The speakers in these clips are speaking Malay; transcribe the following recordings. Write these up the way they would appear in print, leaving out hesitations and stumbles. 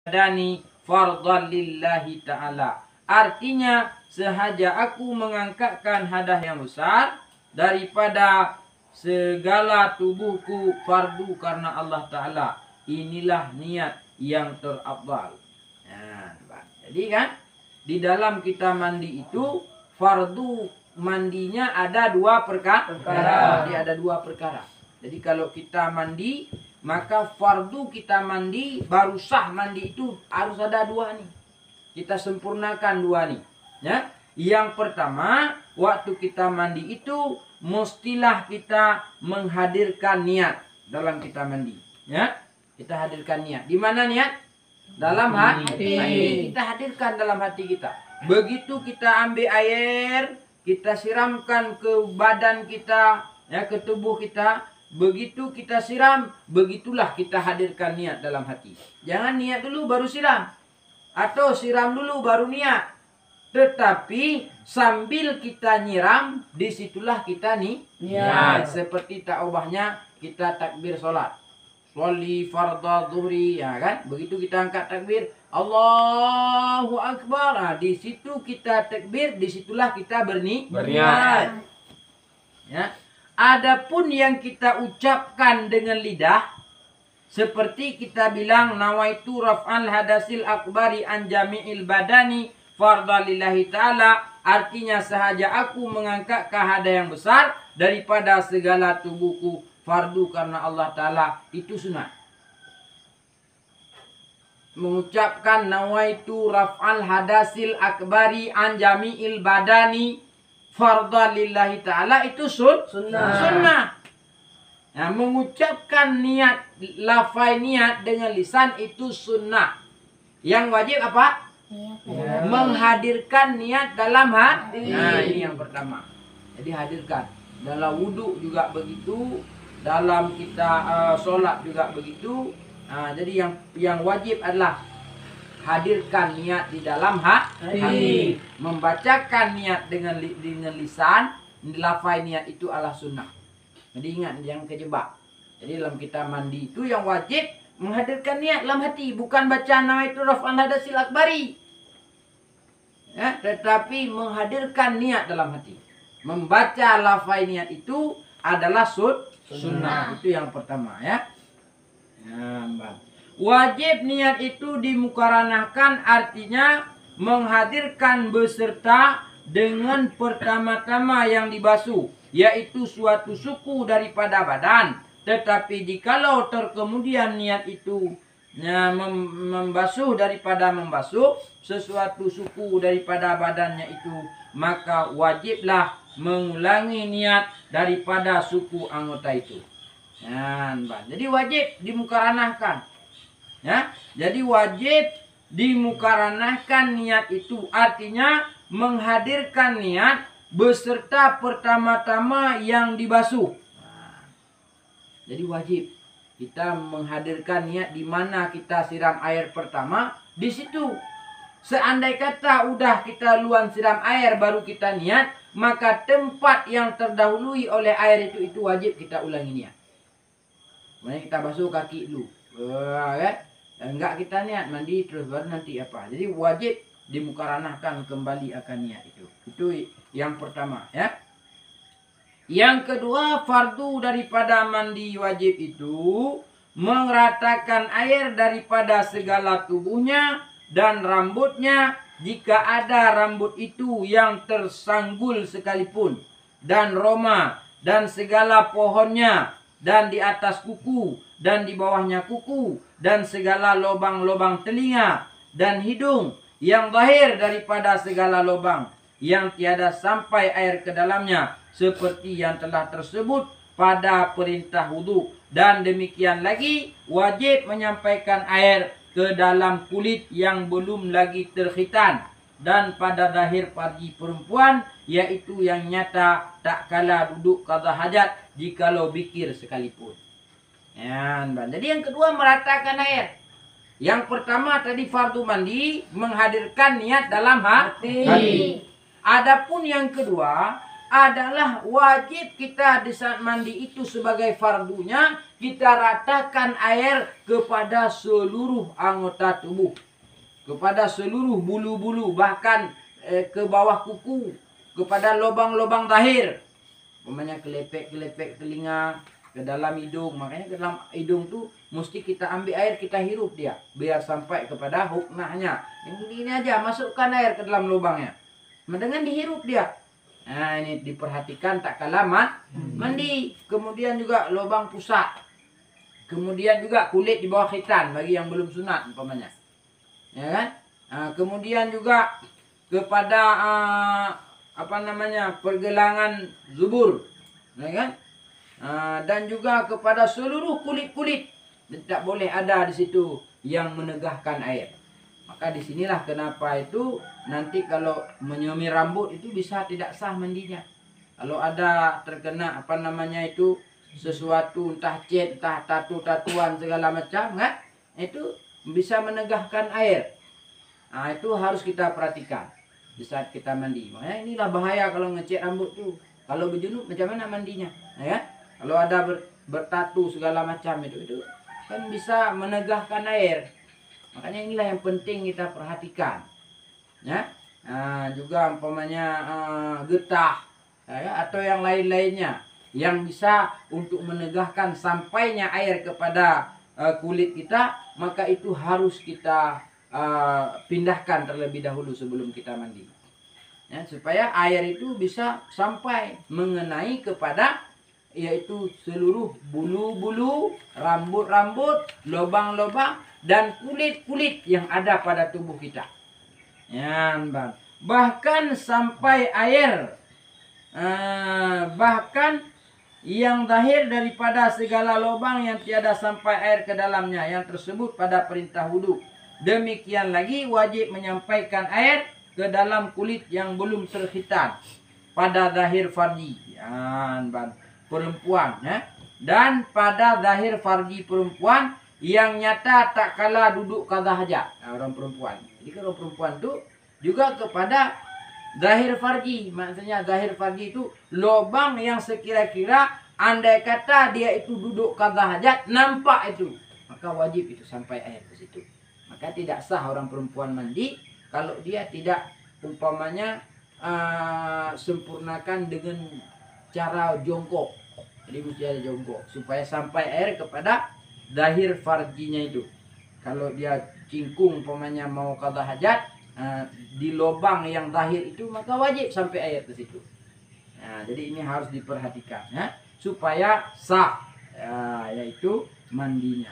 badani fardhan lillahi ta'ala. Artinya sahaja aku mengangkatkan hadas yang besar daripada segala tubuhku fardu karena Allah Ta'ala. Inilah niat yang terafdal. Nah, jadi kan di dalam kita mandi itu fardu mandinya ada dua perkara. Jadi ada dua perkara. Jadi kalau kita mandi, maka fardu kita mandi baru sah mandi itu harus ada dua nih. Kita sempurnakan dua nih. Ya. Yang pertama, waktu kita mandi itu mestilah kita menghadirkan niat dalam kita mandi. Ya. Kita hadirkan niat. Di mana niat? Dalam hati. Kita hadirkan dalam hati kita. Begitu kita ambil air, kita siramkan ke badan kita, ya, ke tubuh kita. Begitu kita siram, begitulah kita hadirkan niat dalam hati. Jangan niat dulu baru siram. Atau siram dulu baru niat. Tetapi sambil kita nyiram, disitulah kita niat. Seperti tak ubahnya kita takbir solat. Sholli fardha dhuhri, ya kan? Begitu kita angkat takbir, Allahu Akbar. Nah, di situ kita takbir, disitulah kita berniat. Ya. Adapun yang kita ucapkan dengan lidah, seperti kita bilang nawaitu raf'al hadasil akbari an jami'il badani fardha lillahi ta'ala, artinya sahaja aku mengangkat hadas yang besar daripada segala tubuhku fardu karena Allah Ta'ala, itu sunat. Mengucapkan nawaitu raf'al hadasil akbari an jami'il badani fardha lillahi ta'ala, itu sunnah. Nah, mengucapkan niat, lafai niat dengan lisan itu sunnah. Yang wajib apa? Menghadirkan niat dalam hati. Nah, ini yang pertama. Jadi hadirkan. Dalam wudhu juga begitu. Dalam kita sholat juga begitu. Nah, jadi yang wajib adalah hadirkan niat di dalam hati. Membacakan niat dengan lisan, lafai niat itu adalah sunnah. Jadi ingat, jangan kejebak. Jadi dalam kita mandi itu yang wajib menghadirkan niat dalam hati, bukan baca nawaitu raf'al hadasil akbari. Ya, tetapi menghadirkan niat dalam hati. Membaca lafai niat itu adalah sunnah. Itu yang pertama, ya. Wajib niat itu dimukaranahkan, artinya menghadirkan beserta dengan pertama-tama yang dibasuh, yaitu suatu suku daripada badan. Tetapi jikalau terkemudian niat itu membasuh daripada membasuh sesuatu suku daripada badannya itu, maka wajiblah mengulangi niat daripada suku anggota itu. Jadi wajib dimukaranahkan. Ya, jadi wajib dimukaranahkan niat itu, artinya menghadirkan niat beserta pertama-tama yang dibasuh. Jadi wajib kita menghadirkan niat di mana kita siram air pertama, di situ. Seandai kata udah kita luan siram air baru kita niat, maka tempat yang terdahului oleh air itu wajib kita ulangi niat. Makanya kita basuh kaki dulu. Kan? Enggak kita niat mandi terus baru nanti apa. Jadi wajib dimukaranahkan kembali akan niat itu. Itu yang pertama, ya. Yang kedua, fardu daripada mandi wajib itu meratakan air daripada segala tubuhnya dan rambutnya jika ada rambut itu yang tersanggul sekalipun, dan roma dan segala pohonnya, dan di atas kuku dan di bawahnya kuku, dan segala lubang-lubang telinga dan hidung yang zahir daripada segala lubang yang tiada sampai air ke dalamnya, seperti yang telah tersebut pada perintah wudu. Dan demikian lagi wajib menyampaikan air ke dalam kulit yang belum lagi terkhitan, dan pada zahir farji perempuan, yaitu yang nyata tak kala duduk qada hajat jikalau bikir sekalipun. Jadi yang kedua meratakan air. Yang pertama tadi fardu mandi menghadirkan niat dalam hati. Adapun yang kedua adalah wajib kita di saat mandi itu sebagai fardunya kita ratakan air kepada seluruh anggota tubuh, kepada seluruh bulu-bulu, bahkan ke bawah kuku, kepada lubang-lubang zahir, umpamanya kelepek-kelepek telinga, ke dalam hidung. Makanya ke dalam hidung tuh mesti kita ambil air, kita hirup dia biar sampai kepada huknahnya. Yang ini aja, masukkan air ke dalam lubangnya, dengan dihirup dia. Nah, ini diperhatikan tak kalah mandi. Kemudian juga lubang pusat, kemudian juga kulit di bawah khitan bagi yang belum sunat umpamanya, ya kan. Kemudian juga kepada pergelangan zubur, ya kan. Dan juga kepada seluruh kulit-kulit, tidak boleh ada di situ yang menegahkan air. Maka disinilah kenapa itu nanti kalau menyemir rambut itu bisa tidak sah mandinya. Kalau ada terkena sesuatu, entah cat, entah tatu-tatuan segala macam, kan? Itu bisa menegahkan air. Itu harus kita perhatikan di saat kita mandi. Makanya inilah bahaya kalau ngecat rambut tuh. Kalau berjunub macam mana mandinya, ya? Kalau ada bertatu segala macam itu kan bisa menegahkan air. Makanya inilah yang penting kita perhatikan, ya. Juga umpamanya getah, ya, atau yang lain-lainnya yang bisa untuk menegahkan sampainya air kepada kulit kita, maka itu harus kita pindahkan terlebih dahulu sebelum kita mandi, ya, supaya air itu bisa sampai mengenai kepada yaitu seluruh bulu-bulu, rambut-rambut, lubang-lubang, dan kulit-kulit yang ada pada tubuh kita. Ya, bahkan sampai air, bahkan yang zahir daripada segala lubang yang tiada sampai air ke dalamnya, yang tersebut pada perintah wudu. Demikian lagi wajib menyampaikan air ke dalam kulit yang belum terkhitan pada zahir farji, ya, perempuan, ya, dan pada zahir farji perempuan yang nyata tak kala duduk qada hajat, orang perempuan. Jadi kalau perempuan itu juga kepada zahir farji, maksudnya zahir farji itu lubang yang sekira-kira andai kata dia itu duduk qada hajat nampak itu, maka wajib itu sampai air ke situ. Maka tidak sah orang perempuan mandi kalau dia tidak umpamanya sempurnakan dengan cara jongkok. Jadi mesti ada jongkok supaya sampai air kepada zahir farjinya itu. Kalau dia cingkung umpamanya mau qada hajat di lubang yang zahir itu, maka wajib sampai air ke situ. Nah, jadi ini harus diperhatikan, ya, supaya sah, yaitu mandinya.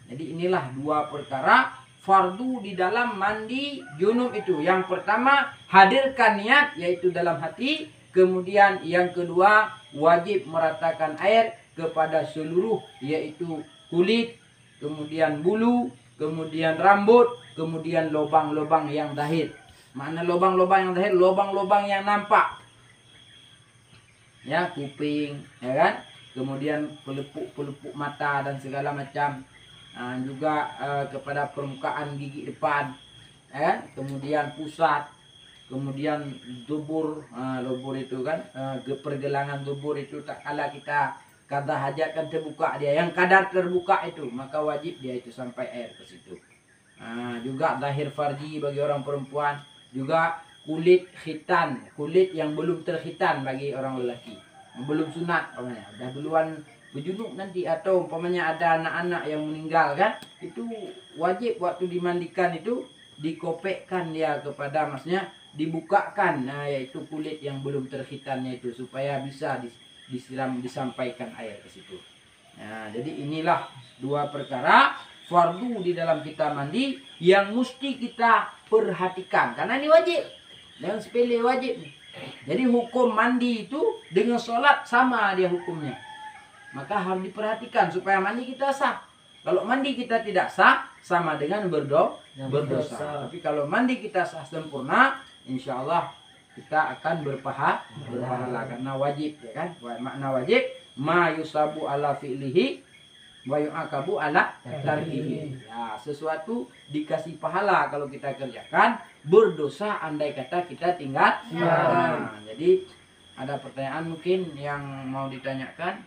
Jadi inilah dua perkara fardu di dalam mandi junub itu. Yang pertama, hadirkan niat yaitu dalam hati. Kemudian yang kedua, wajib meratakan air kepada seluruh yaitu kulit, kemudian bulu, kemudian rambut, kemudian lubang-lubang yang zahir. Mana lubang-lubang yang zahir? Lubang-lubang yang nampak, ya, kuping, ya kan, kemudian pelepuk-pelepuk mata dan segala macam. Juga kepada permukaan gigi depan, ya, kemudian pusat, kemudian dubur, dubur itu kan, pergelangan dubur itu tak kala kita qada hajat kan terbuka dia, yang kadar terbuka itu, maka wajib dia itu sampai air ke situ. Juga zahir farji bagi orang perempuan, juga kulit khitan, kulit yang belum terkhitan bagi orang lelaki, belum sunat, udah duluan berjunub nanti, atau umpamanya ada anak-anak yang meninggal kan, itu wajib waktu dimandikan itu dikopekkan dia kepada, maksudnya dibukakan, yaitu kulit yang belum terkhitannya itu, supaya bisa disiram, disampaikan air ke situ. Nah, jadi inilah dua perkara fardu di dalam kita mandi yang mesti kita perhatikan, karena ini wajib, jangan sepele, wajib. Jadi hukum mandi itu dengan sholat sama dia hukumnya, maka harus diperhatikan supaya mandi kita sah. Kalau mandi kita tidak sah, sama dengan berdosa. Tapi kalau mandi kita sah sempurna, insya Allah kita akan berpahala karena wajib, ya kan? Makna wajib, ma yusabu ala fi'lihi wa yu'aqabu ala tarkihi. Ya, sesuatu dikasih pahala kalau kita kerjakan, berdosa andai kata kita tinggal. Jadi ada pertanyaan mungkin yang mau ditanyakan.